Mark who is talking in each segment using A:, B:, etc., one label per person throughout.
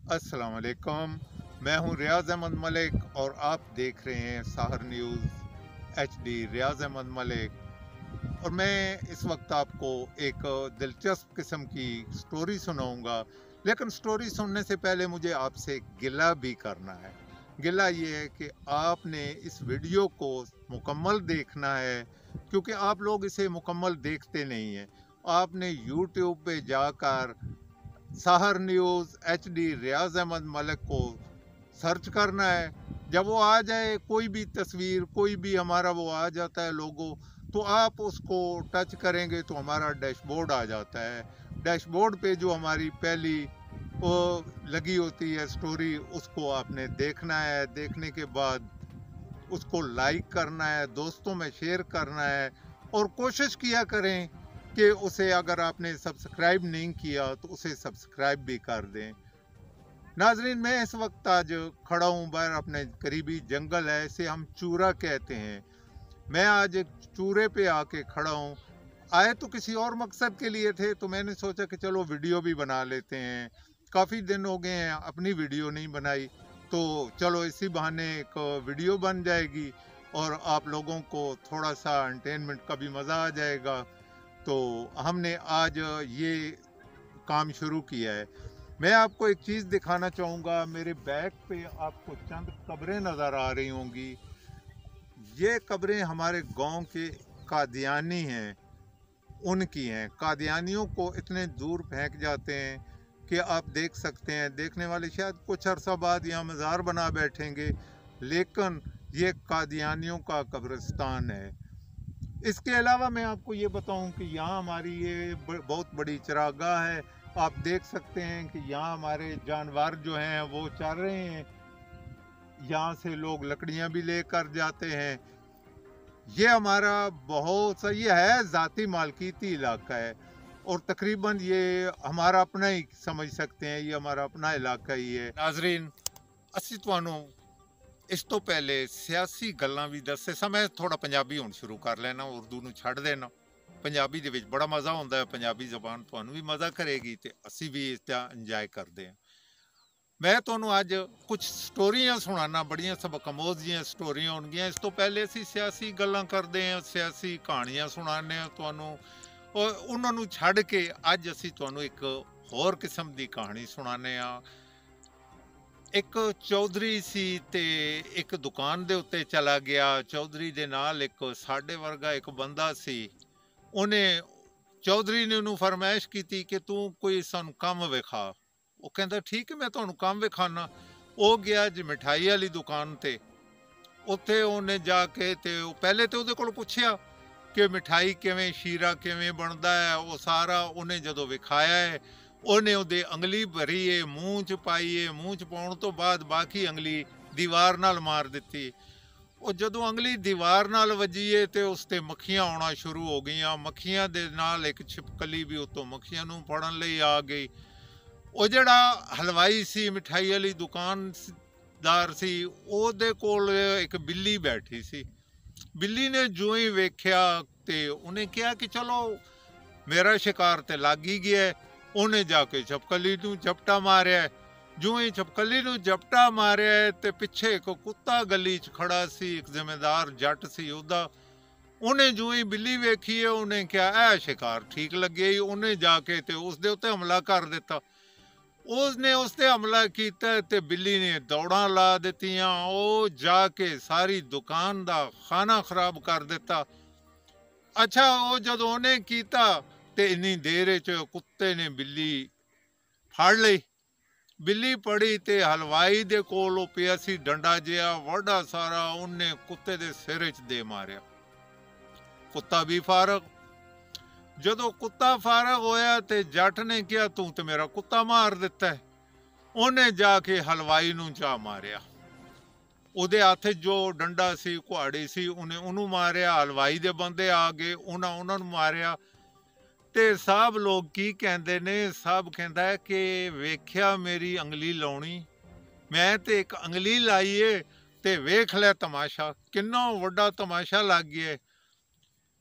A: अस्सलाम वालेकुम। मैं हूं रियाज अहमद मलिक और आप देख रहे हैं साहर न्यूज़ एचडी। रियाज अहमद मलिक और मैं इस वक्त आपको एक दिलचस्प किस्म की स्टोरी सुनाऊंगा। लेकिन स्टोरी सुनने से पहले मुझे आपसे गिला भी करना है। गिला ये है कि आपने इस वीडियो को मुकम्मल देखना है, क्योंकि आप लोग इसे मुकम्मल देखते नहीं हैं। आपने यूट्यूब पे जाकर साहर न्यूज़ एचडी रियाज अहमद मलिक को सर्च करना है। जब वो आ जाए, कोई भी तस्वीर, कोई भी हमारा वो आ जाता है लोगो, तो आप उसको टच करेंगे तो हमारा डैशबोर्ड आ जाता है। डैशबोर्ड पे जो हमारी पहली वो लगी होती है स्टोरी, उसको आपने देखना है। देखने के बाद उसको लाइक करना है, दोस्तों में शेयर करना है, और कोशिश किया करें कि उसे, अगर आपने सब्सक्राइब नहीं किया तो उसे सब्सक्राइब भी कर दें। नाजरीन, मैं इस वक्त आज खड़ा हूँ बाहर, अपने करीबी जंगल है, इसे हम चूरा कहते हैं। मैं आज एक चूरे पे आके खड़ा हूँ। आए तो किसी और मकसद के लिए थे, तो मैंने सोचा कि चलो वीडियो भी बना लेते हैं। काफ़ी दिन हो गए हैं अपनी वीडियो नहीं बनाई, तो चलो इसी बहाने एक वीडियो बन जाएगी और आप लोगों को थोड़ा सा एंटरटेनमेंट का भी मज़ा आ जाएगा। तो हमने आज ये काम शुरू किया है। मैं आपको एक चीज़ दिखाना चाहूँगा। मेरे बैक पे आपको चंद कब्रें नज़र आ रही होंगी। ये कब्रें हमारे गांव के कादियानी हैं, उनकी हैं। कादियानियों को इतने दूर फेंक जाते हैं कि आप देख सकते हैं, देखने वाले शायद कुछ अरसा बाद यहाँ मज़ार बना बैठेंगे, लेकिन ये कादियानियों का कब्रिस्तान है। इसके अलावा मैं आपको ये बताऊं कि यहाँ हमारी ये बहुत बड़ी चरागाह है। आप देख सकते हैं कि यहाँ हमारे जानवर जो हैं वो चर रहे हैं। यहाँ से लोग लकड़ियाँ भी लेकर जाते हैं। ये हमारा बहुत सा ये है ज़ाती मालकीती इलाका है, और तकरीबन ये हमारा अपना ही समझ सकते हैं, ये हमारा अपना इलाका ही है। नाजरीन, ਅਸੀਂ ਤੁਹਾਨੂੰ ਇਸ ਤੋਂ ਪਹਿਲੇ ਸਿਆਸੀ ਗੱਲਾਂ ਵੀ ਦੱਸੇ ਸਾਂ। ਮੈਂ ਥੋੜਾ ਪੰਜਾਬੀ ਹੁਣ ਸ਼ੁਰੂ ਕਰ ਲੈਣਾ, ਉਰਦੂ ਨੂੰ ਛੱਡ ਦੇਣਾ। ਪੰਜਾਬੀ ਦੇ ਵਿੱਚ ਬੜਾ ਮਜ਼ਾ ਹੁੰਦਾ ਹੈ, ਪੰਜਾਬੀ ਜ਼ਬਾਨ ਤੁਹਾਨੂੰ ਵੀ ਮਜ਼ਾ ਕਰੇਗੀ ਤੇ ਅਸੀਂ ਵੀ ਇਸ ਦਾ ਇੰਜੋਏ ਕਰਦੇ ਹਾਂ। ਮੈਂ ਤੁਹਾਨੂੰ ਅੱਜ ਕੁਝ ਸਟੋਰੀਆਂ ਸੁਣਾਉਣਾ, ਬੜੀਆਂ ਸਬਕ-ਆਮੋਜ਼ ਜਿਹੀਆਂ ਸਟੋਰੀਆਂ ਹੋਣਗੀਆਂ। ਇਸ ਤੋਂ ਪਹਿਲੇ ਅਸੀਂ ਸਿਆਸੀ ਗੱਲਾਂ ਕਰਦੇ ਹਾਂ, ਸਿਆਸੀ ਕਹਾਣੀਆਂ ਸੁਣਾਉਂਦੇ ਹਾਂ ਤੁਹਾਨੂੰ, ਔਰ ਉਹਨਾਂ ਨੂੰ ਛੱਡ ਕੇ ਅੱਜ ਅਸੀਂ ਤੁਹਾਨੂੰ ਇੱਕ ਹੋਰ ਕਿਸਮ ਦੀ ਕਹਾਣੀ ਸੁਣਾਉਂਦੇ ਹਾਂ। ਇੱਕ ਚੌਧਰੀ ਸੀ ਤੇ ਇੱਕ ਦੁਕਾਨ ਦੇ ਉੱਤੇ ਚਲਾ ਗਿਆ। ਚੌਧਰੀ ਦੇ ਨਾਲ ਇੱਕ ਸਾਡੇ ਵਰਗਾ ਇੱਕ ਬੰਦਾ ਸੀ। ਉਹਨੇ ਚੌਧਰੀ ਨੇ ਉਹਨੂੰ ਫਰਮਾਇਸ਼ ਕੀਤੀ ਕਿ ਤੂੰ ਕੋਈ ਸਾਨੂੰ ਕੰਮ ਵਿਖਾ। ਉਹ ਕਹਿੰਦਾ ਠੀਕ ਹੈ, ਮੈਂ ਤੁਹਾਨੂੰ ਕੰਮ ਵਿਖਾਣਾ। ਉਹ ਗਿਆ ਜੀ ਮਿਠਾਈ ਵਾਲੀ ਦੁਕਾਨ ਤੇ। ਉੱਥੇ ਉਹਨੇ ਜਾ ਕੇ ਤੇ ਉਹ ਪਹਿਲੇ ਤੇ ਉਹਦੇ ਕੋਲ ਪੁੱਛਿਆ ਕਿ ਮਿਠਾਈ ਕਿਵੇਂ, ਸ਼ੀਰਾ ਕਿਵੇਂ ਬਣਦਾ ਹੈ। ਉਹ ਸਾਰਾ ਉਹਨੇ ਜਦੋਂ ਵਿਖਾਇਆ ਹੈ, ਉਹਨੇ ਉਹਦੇ ਅੰਗਲੀ ਭਰੀ ਏ, ਮੂੰਹ 'ਚ ਪਾਈ ਏ। ਮੂੰਹ 'ਚ ਪਾਉਣ ਤੋਂ ਬਾਅਦ ਬਾਕੀ ਅੰਗਲੀ ਦੀਵਾਰ ਨਾਲ ਮਾਰ ਦਿੱਤੀ। ਉਹ ਜਦੋਂ ਅੰਗਲੀ ਦੀਵਾਰ ਨਾਲ ਵੱਜੀ ਏ ਤੇ ਉਸ ਤੇ ਮੱਖੀਆਂ ਆਉਣਾ ਸ਼ੁਰੂ ਹੋ ਗਈਆਂ। ਮੱਖੀਆਂ ਦੇ ਨਾਲ ਇੱਕ ਛਿਪਕਲੀ ਵੀ ਉੱਤੋਂ ਮੱਖੀਆਂ ਨੂੰ ਫੜਨ ਲਈ ਆ ਗਈ। ਉਹ ਜਿਹੜਾ ਹਲਵਾਈ ਸੀ, ਮਿਠਾਈ ਵਾਲੀ ਦੁਕਾਨਦਾਰ ਸੀ, ਉਹਦੇ ਕੋਲ ਇੱਕ ਬਿੱਲੀ ਬੈਠੀ ਸੀ। ਬਿੱਲੀ ਨੇ ਜਿਉਂ ਹੀ ਵੇਖਿਆ ਤੇ ਉਹਨੇ ਕਿਹਾ ਕਿ ਚਲੋ ਮੇਰਾ ਸ਼ਿਕਾਰ ਤੇ ਲੱਗ ਹੀ ਗਿਆ। ਉਹਨੇ ਜਾ ਕੇ ਛਪਕਲੀ ਨੂੰ ਝਪਟਾ ਮਾਰਿਆ। ਜਿਉਂ ਹੀ ਛਪਕਲੀ ਨੂੰ ਝਪਟਾ ਮਾਰਿਆ ਤੇ ਪਿੱਛੇ ਇੱਕ ਕੁੱਤਾ ਗਲੀ 'ਚ ਖੜਾ ਸੀ, ਇੱਕ ਜ਼ਿੰਮੇਦਾਰ ਜੱਟ ਸੀ ਉਹਦਾ। ਉਹਨੇ ਜਿਉਂ ਹੀ ਬਿੱਲੀ ਵੇਖੀ ਹੈ, ਉਹਨੇ ਕਿਹਾ ਇਹ ਸ਼ਿਕਾਰ ਠੀਕ ਲੱਗਿਆ ਹੀ। ਉਹਨੇ ਜਾ ਕੇ ਤੇ ਉਸਦੇ ਉੱਤੇ ਹਮਲਾ ਕਰ ਦਿੱਤਾ। ਉਸਨੇ ਉਸ ਤੇ ਹਮਲਾ ਕੀਤਾ ਤੇ ਬਿੱਲੀ ਨੇ ਦੌੜਾਂ ਲਾ ਦਿੱਤੀਆਂ। ਉਹ ਜਾ ਕੇ ਸਾਰੀ ਦੁਕਾਨ ਦਾ ਖਾਣਾ ਖਰਾਬ ਕਰ ਦਿੱਤਾ। ਅੱਛਾ, ਉਹ ਜਦੋਂ ਉਹਨੇ ਕੀਤਾ ਤੇ ਇੰਨੀ ਦੇਰ 'ਚ ਕੁੱਤੇ ਨੇ ਬਿੱਲੀ ਫੜ ਲਈ। ਬਿੱਲੀ ਪੜੀ ਤੇ ਹਲਵਾਈ ਦੇ ਕੋਲ ਉਹ ਪਿਆ ਸੀ ਡੰਡਾ ਜਿਹਾ ਵੱਡਾ ਸਾਰਾ। ਉਹਨੇ ਕੁੱਤੇ ਦੇ ਸਿਰ 'ਚ ਦੇ ਮਾਰਿਆ। ਕੁੱਤਾ ਵੀ ਫਾਰਗ। ਜਦੋਂ ਕੁੱਤਾ ਫਾਰਗ ਹੋਇਆ ਤੇ ਜੱਟ ਨੇ ਕਿਹਾ ਤੂੰ ਤੇ ਮੇਰਾ ਕੁੱਤਾ ਮਾਰ ਦਿੱਤਾ। ਉਹਨੇ ਜਾ ਕੇ ਹਲਵਾਈ ਨੂੰ ਜਾ ਮਾਰਿਆ। ਉਹਦੇ ਹੱਥ ਜੋ ਡੰਡਾ ਸੀ, ਕੁਹਾੜੀ ਸੀ, ਉਹਨੇ ਉਹਨੂੰ ਮਾਰਿਆ। ਹਲਵਾਈ ਦੇ ਬੰਦੇ ਆ ਗਏ, ਉਹਨਾਂ ਨੂੰ ਮਾਰਿਆ। ਤੇ ਸਭ ਲੋਕ ਕੀ ਕਹਿੰਦੇ ਨੇ? ਸਭ ਕਹਿੰਦਾ ਹੈ ਕਿ ਵੇਖਿਆ ਮੇਰੀ ਅੰਗਲੀ ਲਾਉਣੀ, ਮੈਂ ਤੇ ਇੱਕ ਅੰਗਲੀ ਲਾਈ ਏ ਤੇ ਵੇਖ ਲੈ ਤਮਾਸ਼ਾ, ਕਿੰਨਾ ਵੱਡਾ ਤਮਾਸ਼ਾ ਲੱਗ ਗਿਆ।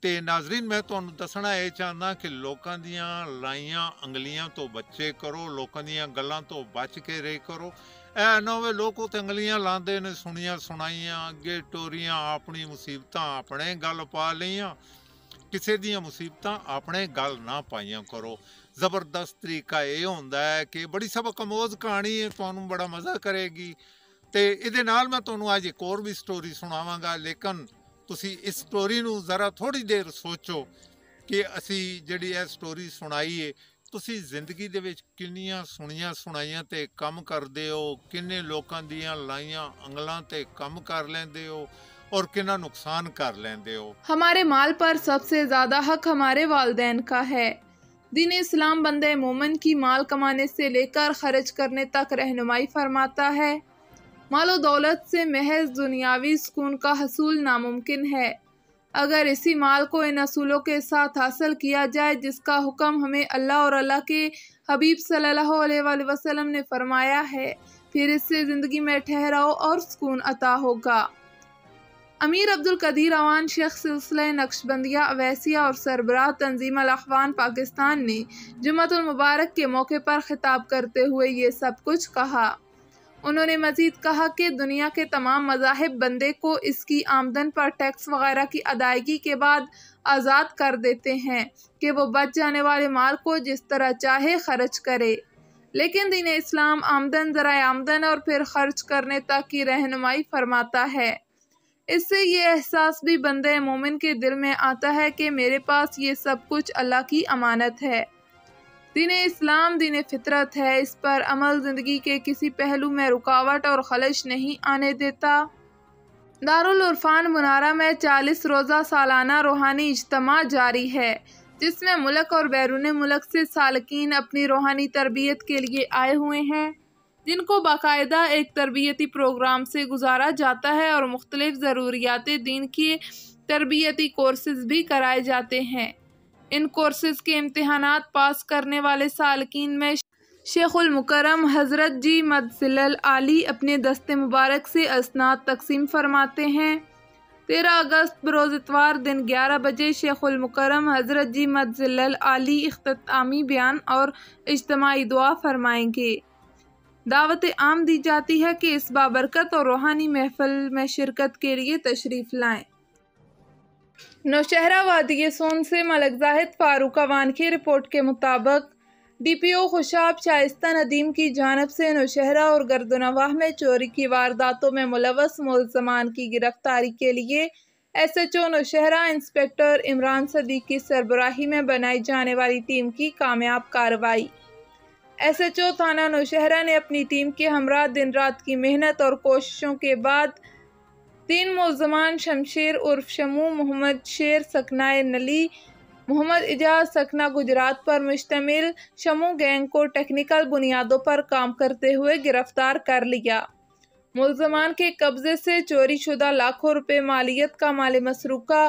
A: ਤੇ ਨਾਜ਼ਰੀਨ ਮੈਂ ਤੁਹਾਨੂੰ ਦੱਸਣਾ ਇਹ ਚਾਹੁੰਦਾ ਕਿ ਲੋਕਾਂ ਦੀਆਂ ਲਾਈਆਂ ਅੰਗਲੀਆਂ ਤੋਂ ਬੱਚੇ ਕਰੋ, ਲੋਕਾਂ ਦੀਆਂ ਗੱਲਾਂ ਤੋਂ ਬਚ ਕੇ ਰਹੇ ਕਰੋ। ਇਹ ਨਾ ਹੋਵੇ ਲੋਕ ਉੱਥੇ ਅੰਗਲੀਆਂ ਲਾਉਂਦੇ ਨੇ, ਸੁਣੀਆਂ ਸੁਣਾਈਆਂ, ਅੱਗੇ ਟੋਰੀਆਂ, ਆਪਣੀ ਮੁਸੀਬਤਾਂ ਆਪਣੇ ਗੱਲ ਪਾ ਲਈਆਂ। ਕਿਸੇ ਦੀਆਂ ਮੁਸੀਬਤਾਂ ਆਪਣੇ ਗੱਲ ਨਾ ਪਾਈਆਂ ਕਰੋ। ਜ਼ਬਰਦਸਤ ਤਰੀਕਾ ਇਹ ਹੁੰਦਾ ਹੈ ਕਿ ਬੜੀ ਸਬਕ ਅਮੋਜ਼ ਕਹਾਣੀ ਹੈ, ਤੁਹਾਨੂੰ ਬੜਾ ਮਜ਼ਾ ਕਰੇਗੀ। ਤੇ ਇਹਦੇ ਨਾਲ ਮੈਂ ਤੁਹਾਨੂੰ ਅੱਜ ਇੱਕ ਹੋਰ ਵੀ ਸਟੋਰੀ ਸੁਣਾਵਾਂਗਾ, ਲੇਕਿਨ ਤੁਸੀਂ ਇਸ ਸਟੋਰੀ ਨੂੰ ਜ਼ਰਾ ਥੋੜ੍ਹੀ ਦੇਰ ਸੋਚੋ ਕਿ ਅਸੀਂ ਜਿਹੜੀ ਇਹ ਸਟੋਰੀ ਸੁਣਾਈ ਹੈ, ਤੁਸੀਂ ਜ਼ਿੰਦਗੀ ਦੇ ਵਿੱਚ ਕਿੰਨੀਆਂ ਸੁਣੀਆਂ ਸੁਣਾਈਆਂ ਤੇ ਕੰਮ ਕਰਦੇ ਹੋ, ਕਿੰਨੇ ਲੋਕਾਂ ਦੀਆਂ ਲਾਈਆਂ अंगलां ਤੇ ਕੰਮ ਕਰ ਲੈਂਦੇ ਹੋ और कितना नुकसान कर लेंदे हो।
B: हमारे माल पर सबसे ज़्यादा हक हमारे वालिदैन का है। दीन इस्लाम बंदे मोमिन की माल कमाने से लेकर खर्च करने तक रहनुमाई फरमाता है। मालो दौलत से महज दुनियावी सुकून का हसूल नामुमकिन है। अगर इसी माल को इन असूलों के साथ हासिल किया जाए जिसका हुक्म हमें अल्लाह और अल्लाह के हबीब सल्लल्लाहु अलैहि वसल्लम ने फरमाया है, फिर इससे ज़िंदगी में ठहराव और सुकून अता होगा। अमीर अब्दुल कदीर अवान शेख सिलसिला नक्शबंदिया अवैसिया और सरबराह तंजीम अल अखवान पाकिस्तान ने जुम्मतुल मुबारक के मौके पर खिताब करते हुए ये सब कुछ कहा। उन्होंने मजीद कहा कि दुनिया के तमाम मज़ाहिब बंदे को इसकी आमदन पर टैक्स वगैरह की अदायगी के बाद आज़ाद कर देते हैं कि वो बच जाने वाले माल को जिस तरह चाहे खर्च करे, लेकिन दीन इस्लाम आमदन ज़रा आमदन और फिर खर्च करने तक की रहनुमाई फरमाता है। इससे ये एहसास भी बंदे मोमिन के दिल में आता है कि मेरे पास ये सब कुछ अल्लाह की अमानत है। दीन इस्लाम दीन फितरत है, इस पर अमल ज़िंदगी के किसी पहलू में रुकावट और खलश नहीं आने देता। दारुल उरफान मुनारा में 40 रोज़ा सालाना रूहानी इज्तिमा जारी है, जिसमें मुल्क और बैरून मुल्क से सालकीन अपनी रूहानी तरबियत के लिए आए हुए हैं, जिनको बाकायदा एक तरबियती प्रोग्राम से गुजारा जाता है और मुख्तलिफ ज़रूरियात दीन के तरबियती कोर्सेज़ भी कराए जाते हैं। इन कोर्सेज़ के इम्तिहानात पास करने वाले सालकीन में शेखुल मुकर्रम हज़रत जी मदजिल्लल आली अपने दस्ते मुबारक से असनाद तकसीम फरमाते हैं। 13 अगस्त बरोज़ इतवार दिन 11 बजे शेखुल मुकर्रम हज़रत जी मदजिल्लल आली इख्तितामी बयान और इज्तिमाई दुआ फरमाएंगे। दावत आम दी जाती है कि इस बाबरकत और रूहानी महफिल में शिरकत के लिए तशरीफ़ लाएं। नौशहरा वादी सोन से मलक जाहिद फारूक अवान की रिपोर्ट के मुताबिक DPO खुशाब शाइस्ता नदीम की जानिब से नौशहरा और गर्दनवाह में चोरी की वारदातों में मुलव्वस मुल्ज़मान की गिरफ्तारी के लिए SHO नौशहरा इंस्पेक्टर इमरान सदीक की सरबराही में बनाई जाने वाली टीम की कामयाब कार्रवाई। SHO थाना नौशहरा ने अपनी टीम के हमरा दिन रात की मेहनत और कोशिशों के बाद 3 मुल्ज़मान शमशेर उर्फ शमू, मोहम्मद शेर सकनाए नली, मोहम्मद इजाज सकना गुजरात पर मुश्तमिल शमू गैंग को टेक्निकल बुनियादों पर काम करते हुए गिरफ्तार कर लिया। मुल्ज़मान के कब्जे से चोरी शुदा लाखों रुपए मालियत का माल मसरूका,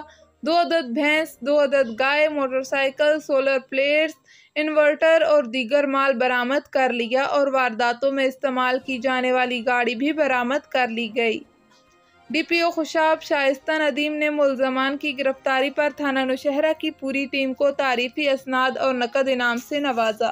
B: 2 अदद भैंस, 2 अदद गाय, मोटरसाइकिल, सोलर प्लेट्स, इन्वर्टर और दीगर माल बरामद कर लिया और वारदातों में इस्तेमाल की जाने वाली गाड़ी भी बरामद कर ली गई। DPO खुशाब शाइस्ता नदीम ने मुल्ज़मान की गिरफ्तारी पर थाना नौशहरा की पूरी टीम को तारीफी असनाद और नकद इनाम से नवाजा।